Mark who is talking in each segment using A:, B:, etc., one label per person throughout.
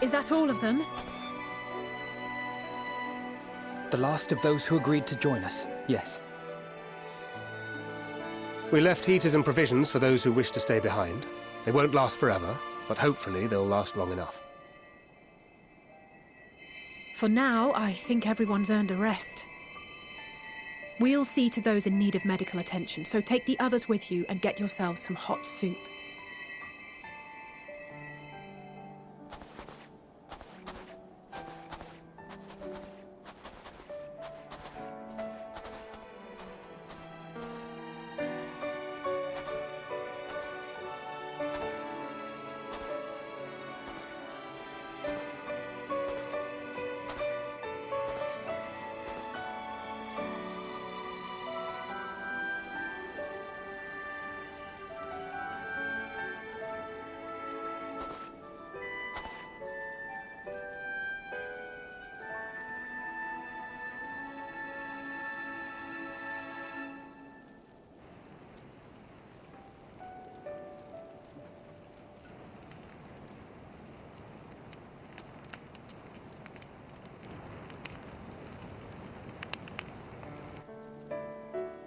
A: Is that all of them?
B: The last of those who agreed to join us, yes.
C: We left heaters and provisions for those who wish to stay behind. They won't last forever, but hopefully they'll last long enough.
A: For now, I think everyone's earned a rest. We'll see to those in need of medical attention, so take the others with you and get yourselves some hot soup.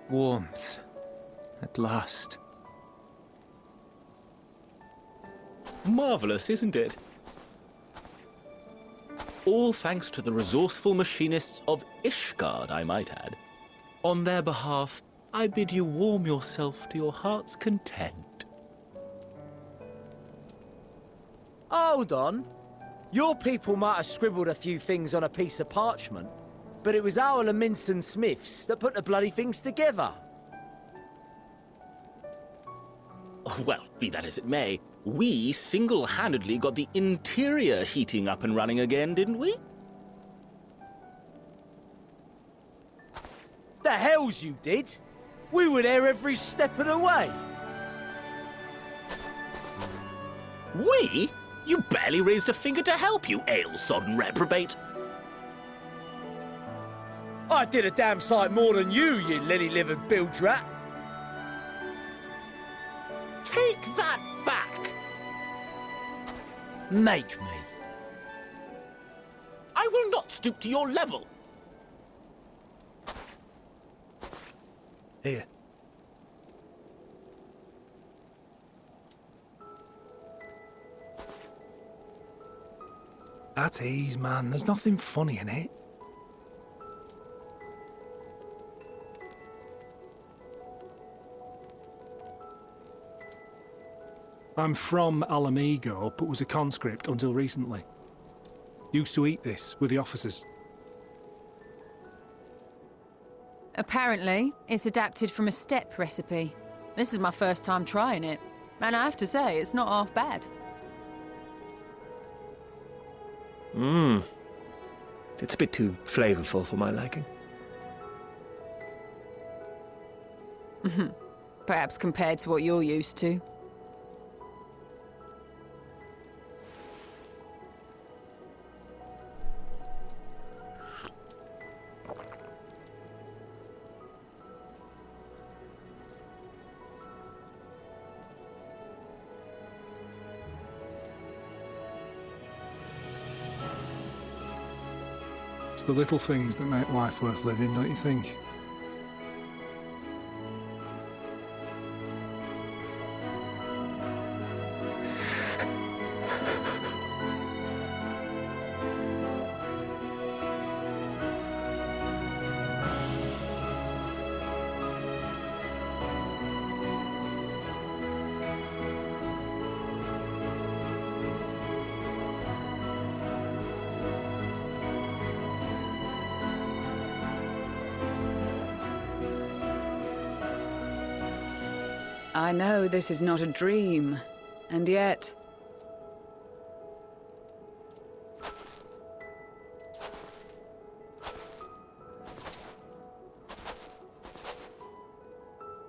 B: Warmth. At last.
D: Marvelous, isn't it? All thanks to the resourceful machinists of Ishgard, I might add. On their behalf, I bid you warm yourself to your heart's content.
E: Hold on. Your people might have scribbled a few things on a piece of parchment, but it was our Leminson Smiths that put the bloody things together.
D: Well, be that as it may, we single-handedly got the interior heating up and running again, didn't we?
E: The hells you did! We were there every step of the way.
D: We? You barely raised a finger to help, you ale-sodden reprobate.
E: I did a damn sight more than you lily-livered bilge-rat.
D: Take that back!
E: Make me.
D: I will not stoop to your level.
C: Here. At ease, man. There's nothing funny in it. I'm from Alamigo, but was a conscript until recently. Used to eat this with the officers.
F: Apparently, it's adapted from a steppe recipe. This is my first time trying it, and I have to say, it's not half bad.
G: It's a bit too flavorful for my liking.
F: Perhaps compared to what you're used to.
C: It's the little things that make life worth living, don't you think?
F: I know this is not a dream, and yet...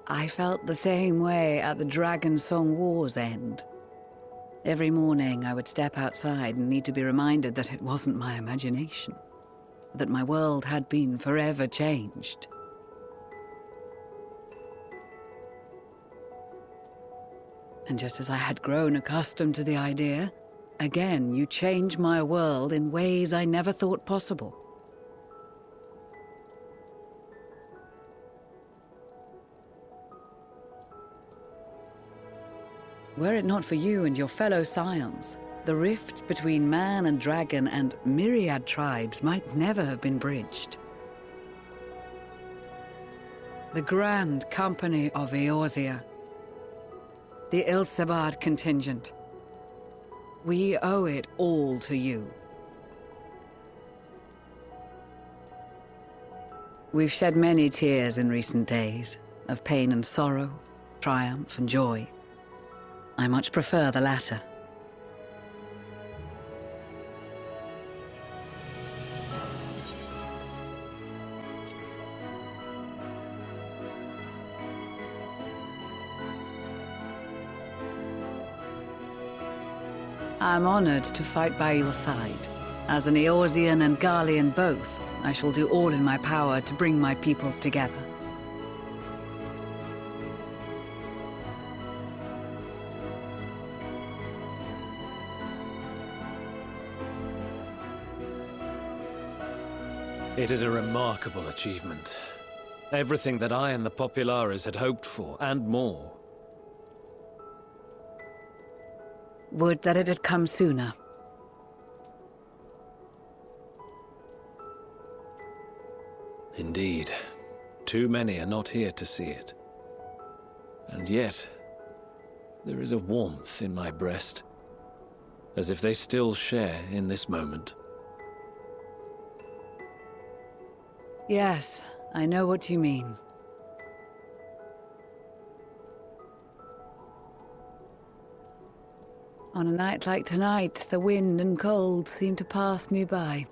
F: I felt the same way at the Dragon Song War's end. Every morning I would step outside and need to be reminded that it wasn't my imagination, that my world had been forever changed. And just as I had grown accustomed to the idea, Again, you change my world in ways I never thought possible. Were it not for you and your fellow scions, the rifts between man and dragon and myriad tribes might never have been bridged. The Grand Company of Eorzea, the Ilsabard contingent, we owe it all to you. We've shed many tears in recent days, of pain and sorrow, triumph and joy. I much prefer the latter. I'm honored to fight by your side. As an Eorzean and Garlean both, I shall do all in my power to bring my peoples together.
H: It is a remarkable achievement. Everything that I and the Populares had hoped for, and more.
F: Would that it had come sooner.
H: Indeed. Too many are not here to see it. And yet, there is a warmth in my breast, as if they still share in this moment.
F: Yes, I know what you mean. On a night like tonight, the wind and cold seem to pass me by.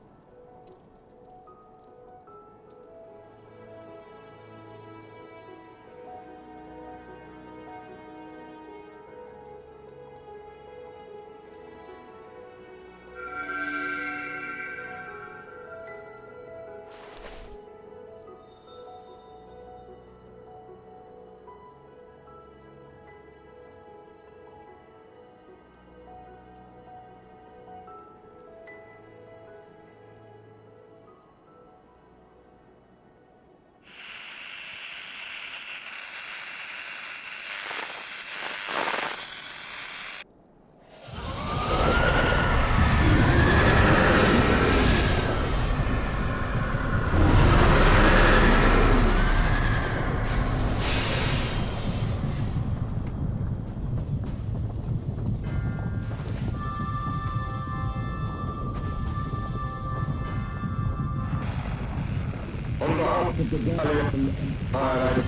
I: On behalf of the Gallian Empire,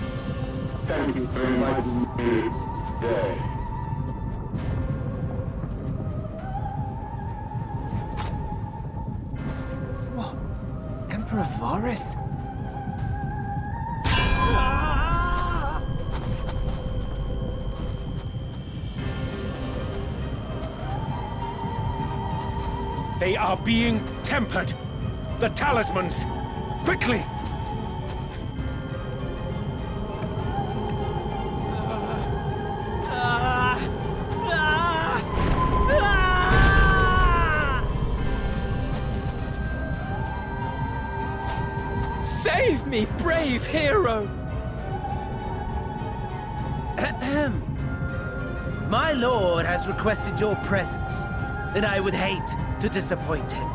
I: thank you for inviting me today.
E: What? Emperor Varys?
C: They are being tempered. The talismans! Quickly!
E: Save me, brave hero! Ahem. My lord has requested your presence, and I would hate to disappoint him.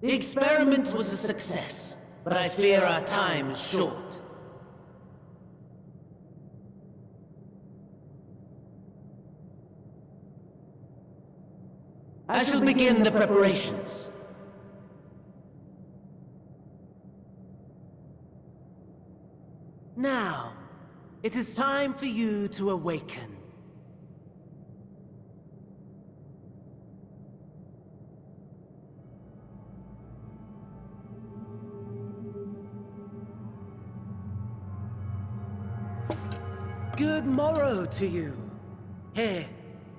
J: The experiment was a success, but I fear our time is short. I shall begin the preparations.
E: Now, it is time for you to awaken. Good morrow to you. Here,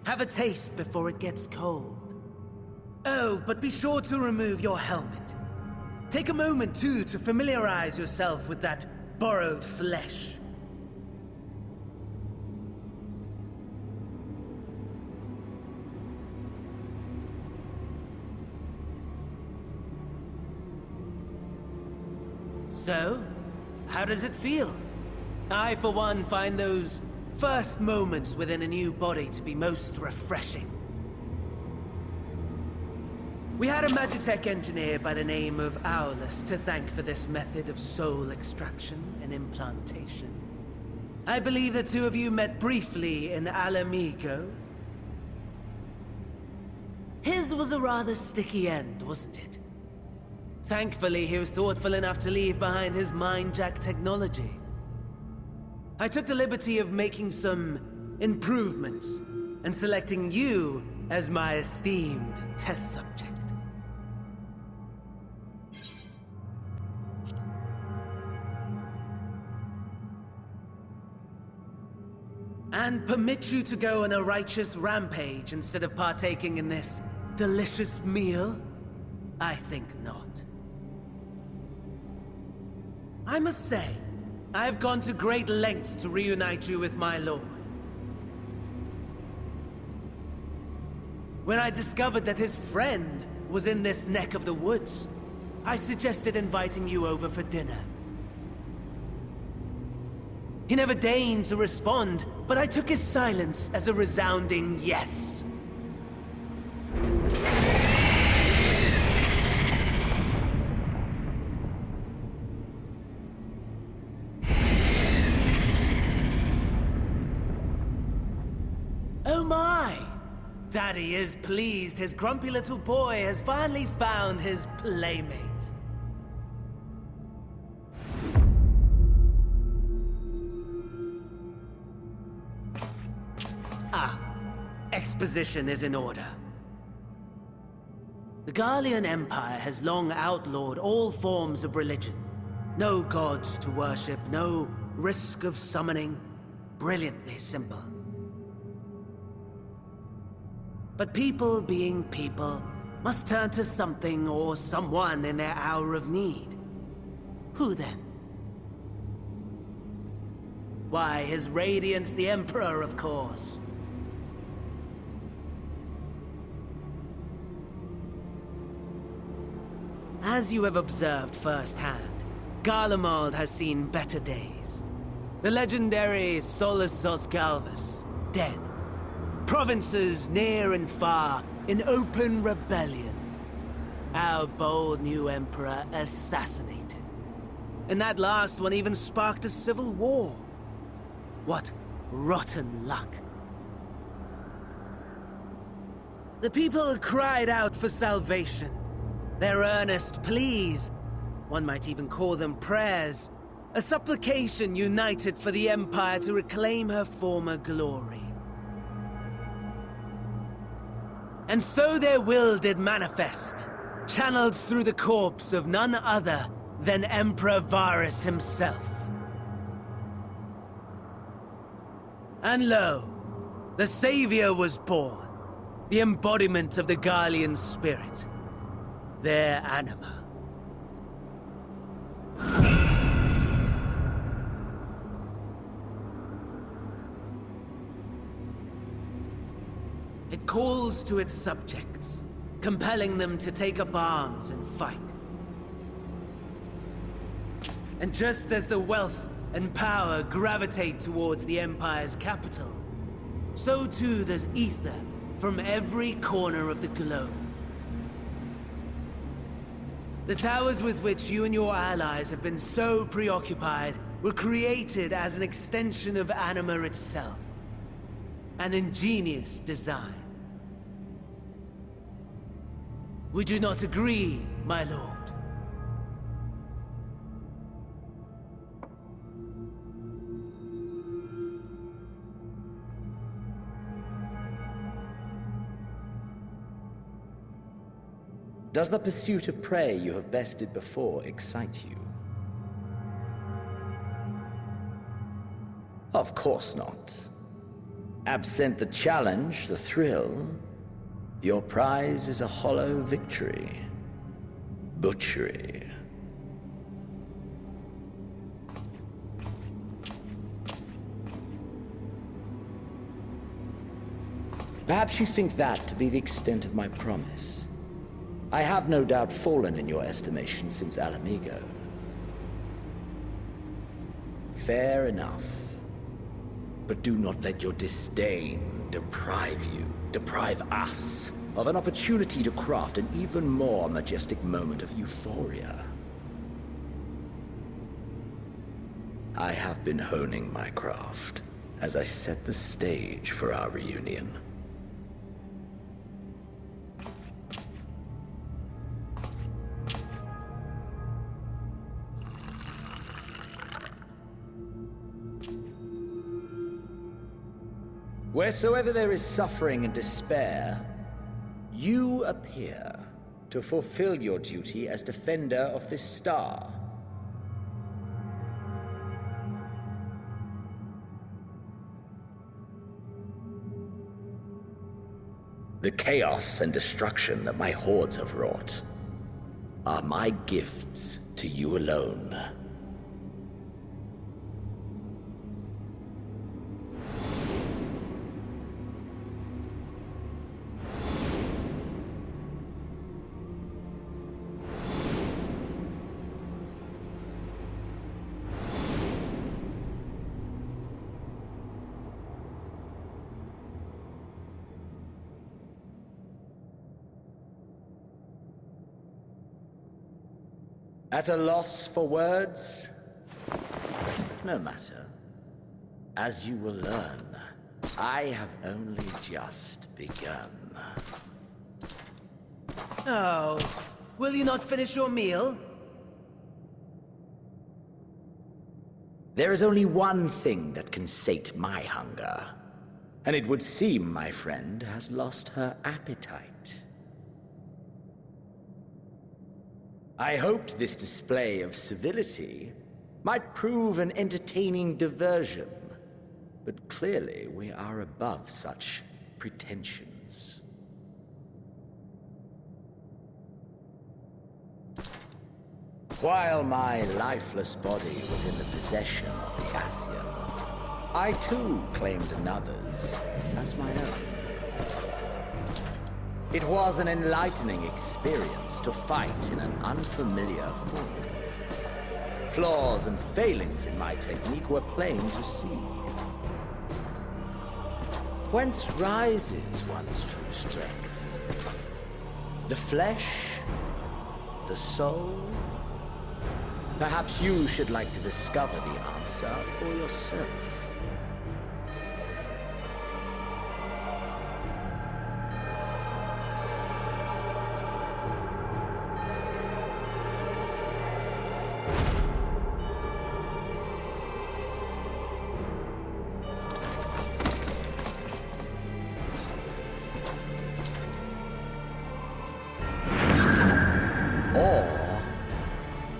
E: have a taste before it gets cold. Oh, but be sure to remove your helmet. Take a moment, too, to familiarize yourself with that borrowed flesh. So, how does it feel? I, for one, find those first moments within a new body to be most refreshing. We had a Magitech engineer by the name of Aulus to thank for this method of soul extraction and implantation. I believe the two of you met briefly in Alamigo. His was a rather sticky end, wasn't it? Thankfully, he was thoughtful enough to leave behind his mind-jack technology. I took the liberty of making some improvements and selecting you as my esteemed test subject. And permit you to go on a righteous rampage instead of partaking in this delicious meal? I think not. I must say, I've gone to great lengths to reunite you with my lord. When I discovered that his friend was in this neck of the woods, I suggested inviting you over for dinner. He never deigned to respond, but I took his silence as a resounding yes. Oh my! Daddy is pleased his grumpy little boy has finally found his playmate. Exposition is in order. The Garlean Empire has long outlawed all forms of religion. No gods to worship, no risk of summoning. Brilliantly simple. But people being people must turn to something or someone in their hour of need. Who then? Why, His Radiance the Emperor, of course. As you have observed firsthand, Garlemald has seen better days. The legendary Solus Zosgalvus, dead. Provinces near and far in open rebellion. Our bold new emperor assassinated. And that last one even sparked a civil war. What rotten luck. The people cried out for salvation. Their earnest pleas, one might even call them prayers, a supplication united for the Empire to reclaim her former glory. And so their will did manifest, channeled through the corpse of none other than Emperor Varus himself. And lo, the Savior was born, the embodiment of the Garlean spirit. Their anima. It calls to its subjects, compelling them to take up arms and fight. And just as the wealth and power gravitate towards the Empire's capital, so too does ether from every corner of the globe. The towers with which you and your allies have been so preoccupied were created as an extension of Anima itself. An ingenious design. Would you not agree, my lord?
K: Does the pursuit of prey you have bested before excite you? Of course not. Absent the challenge, the thrill, Your prize is a hollow victory. Butchery. Perhaps you think that to be the extent of my promise. I have no doubt fallen in your estimation since Alamigo. Fair enough. But do not let your disdain deprive us, of an opportunity to craft an even more majestic moment of euphoria. I have been honing my craft as I set the stage for our reunion. Wheresoever there is suffering and despair, you appear to fulfill your duty as defender of this star. The chaos and destruction that my hordes have wrought are my gifts to you alone. At a loss for words? No matter. As you will learn, I have only just begun.
E: Oh, will you not finish your meal?
K: There is only one thing that can sate my hunger. And it would seem my friend has lost her appetite. I hoped this display of civility might prove an entertaining diversion, but clearly we are above such pretensions. While my lifeless body was in the possession of the Ascian, I too claimed another's as my own. It was an enlightening experience to fight in an unfamiliar form. Flaws and failings in my technique were plain to see. Whence rises one's true strength? The flesh? The soul? Perhaps you should like to discover the answer for yourself.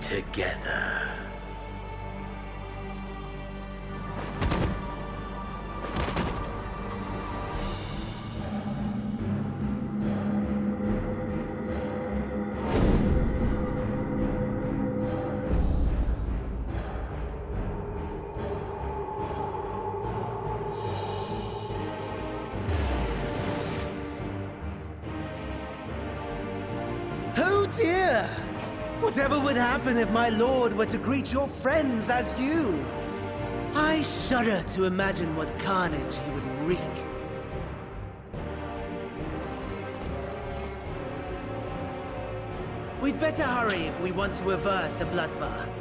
K: Together.
E: Oh dear! Whatever would happen if my lord were to greet your friends as you? I shudder to imagine what carnage he would wreak. We'd better hurry if we want to avert the bloodbath.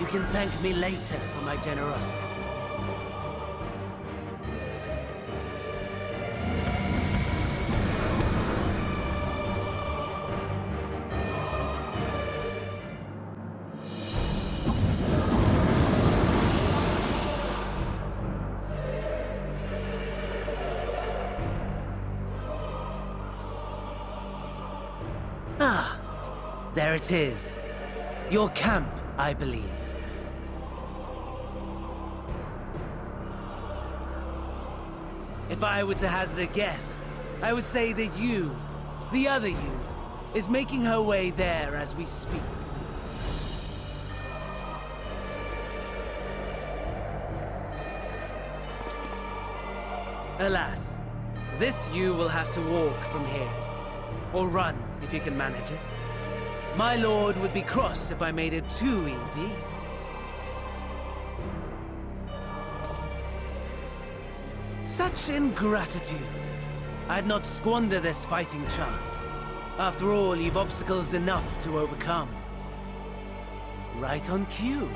E: You can thank me later for my generosity. Ah, there it is. Your camp, I believe. If I were to hazard a guess, I would say that you, the other you, is making her way there as we speak. Alas, this you will have to walk from here. Or run, if you can manage it. My lord would be cross if I made it too easy. Such ingratitude. I'd not squander this fighting chance. After all, you've obstacles enough to overcome. Right on cue.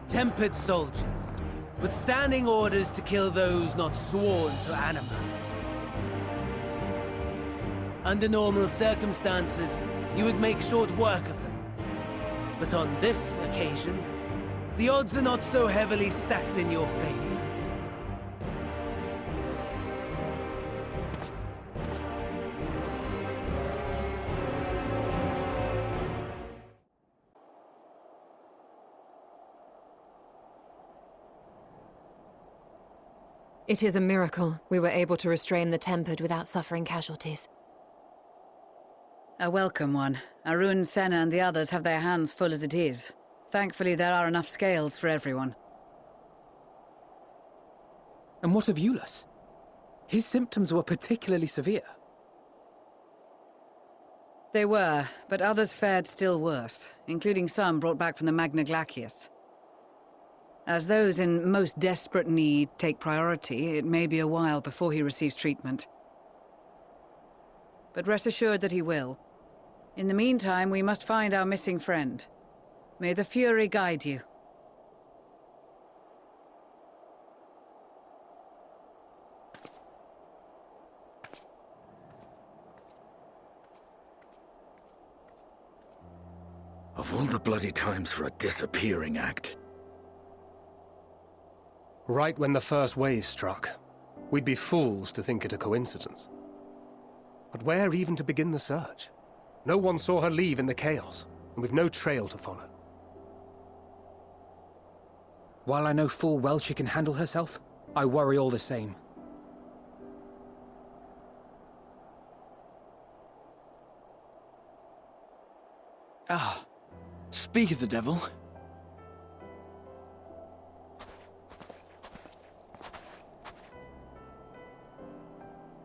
E: Tempered soldiers, with standing orders to kill those not sworn to Anima. Under normal circumstances, you would make short work of them. But on this occasion, the odds are not so heavily stacked in your favor.
L: It is a miracle we were able to restrain the Tempered without suffering casualties.
F: A welcome one. Arun, Senna and the others have their hands full as it is. Thankfully, there are enough scales for everyone.
B: And what of Eulus? His symptoms were particularly severe.
F: They were, but others fared still worse, including some brought back from the Magna Glacius. As those in most desperate need take priority, it may be a while before he receives treatment. But rest assured that he will. In the meantime, we must find our missing friend. May the Fury guide you.
K: Of all the bloody times for a disappearing act.
G: Right when the first wave struck, we'd be fools to think it a coincidence. But where even to begin the search? No one saw her leave in the chaos, and we've no trail to follow.
B: While I know full well she can handle herself, I worry all the same.
M: Ah, speak of the devil.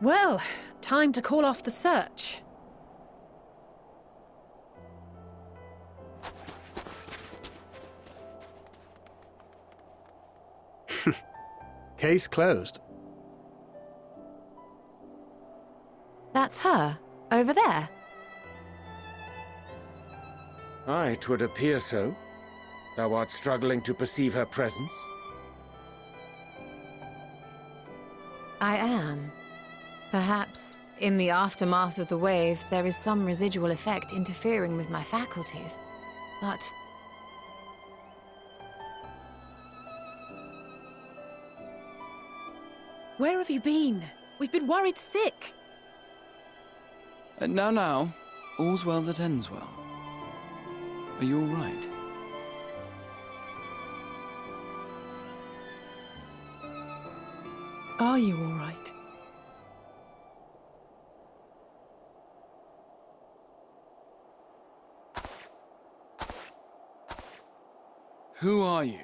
A: Well, time to call off the search.
G: Case closed.
L: That's her, over there.
N: Aye, 'twould appear so. Thou art struggling to perceive her presence?
L: I am. Perhaps, in the aftermath of the wave, there is some residual effect interfering with my faculties. But...
A: Where have you been? We've been worried sick.
M: Now, all's well that ends well. Are you all right?
A: Are you all right?
M: Who are you?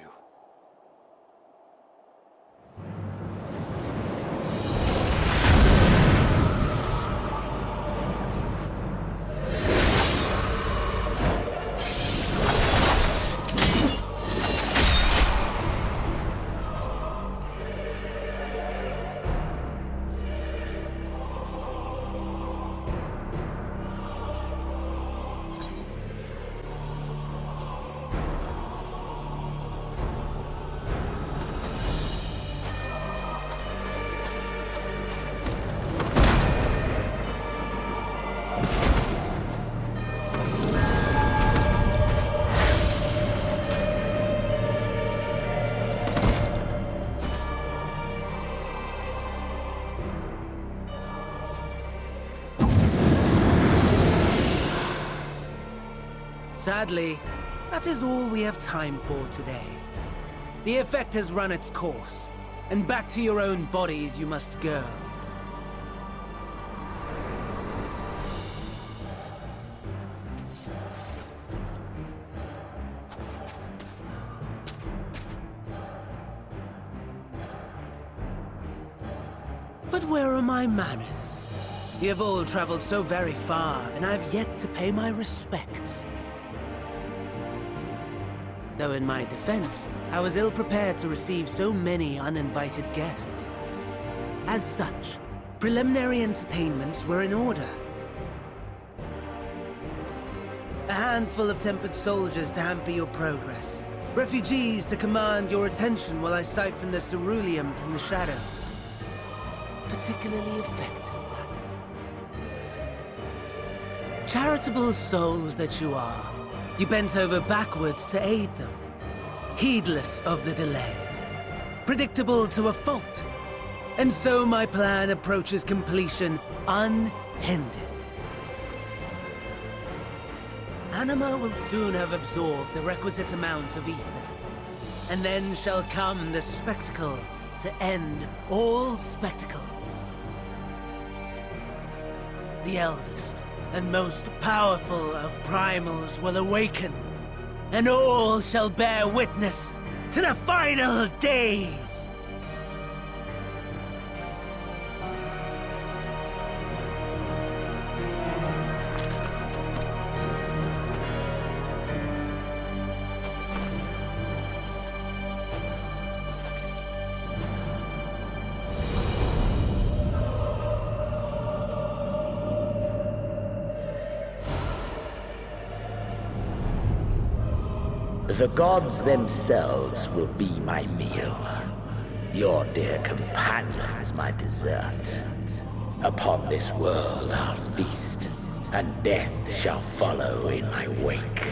E: Sadly, that is all we have time for today. The effect has run its course, and back to your own bodies you must go. But where are my manners? You have all traveled so very far, and I've yet to pay my respects. Though in my defense, I was ill-prepared to receive so many uninvited guests. As such, preliminary entertainments were in order. A handful of tempered soldiers to hamper your progress. Refugees to command your attention while I siphon the ceruleum from the shadows. Particularly effective, that. Charitable souls that you are, you bent over backwards to aid them, heedless of the delay, predictable to a fault. And so my plan approaches completion unhindered. Anima will soon have absorbed the requisite amount of ether, and then shall come the spectacle to end all spectacles. The eldest and most powerful of primals will awaken, and all shall bear witness to the final days!
K: The gods themselves will be my meal. Your dear companions my dessert. Upon this world I'll feast, and death shall follow in my wake.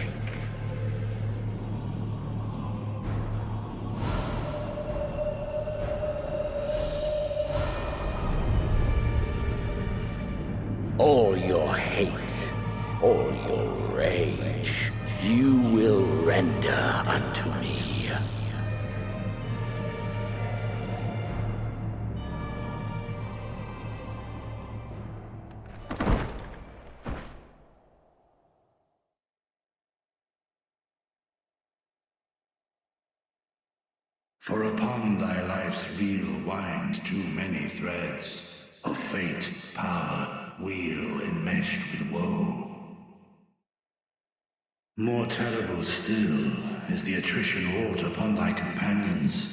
K: All your hate, all your rage, you will render unto me.
O: For upon thy life's reel wind too many threads of fate, power, weal enmeshed with woe. More terrible still is the attrition wrought upon thy companions,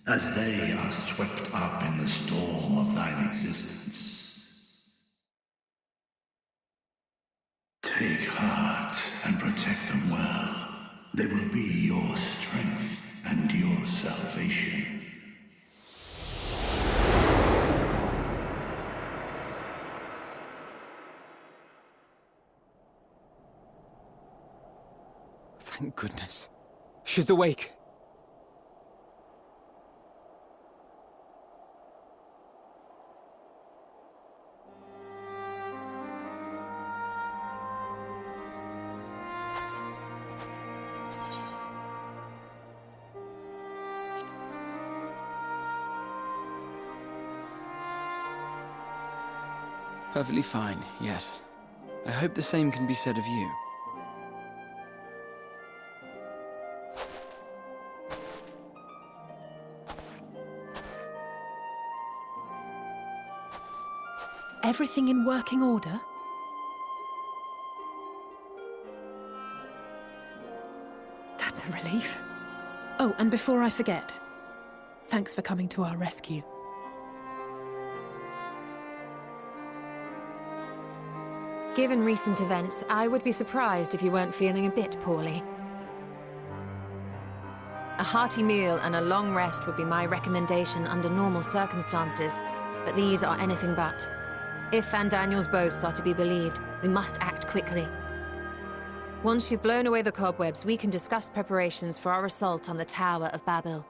O: as they are swept up in the storm of thine existence. Take heart and protect them well. They will be your strength and your salvation.
B: Thank goodness. She's awake.
M: Perfectly fine, yes. I hope the same can be said of you.
A: Everything in working order? That's a relief. Oh, and before I forget, thanks for coming to our rescue.
L: Given recent events, I would be surprised if you weren't feeling a bit poorly. A hearty meal and a long rest would be my recommendation under normal circumstances, but these are anything but. If Van Daniel's boasts are to be believed, we must act quickly. Once you've blown away the cobwebs, we can discuss preparations for our assault on the Tower of Babel.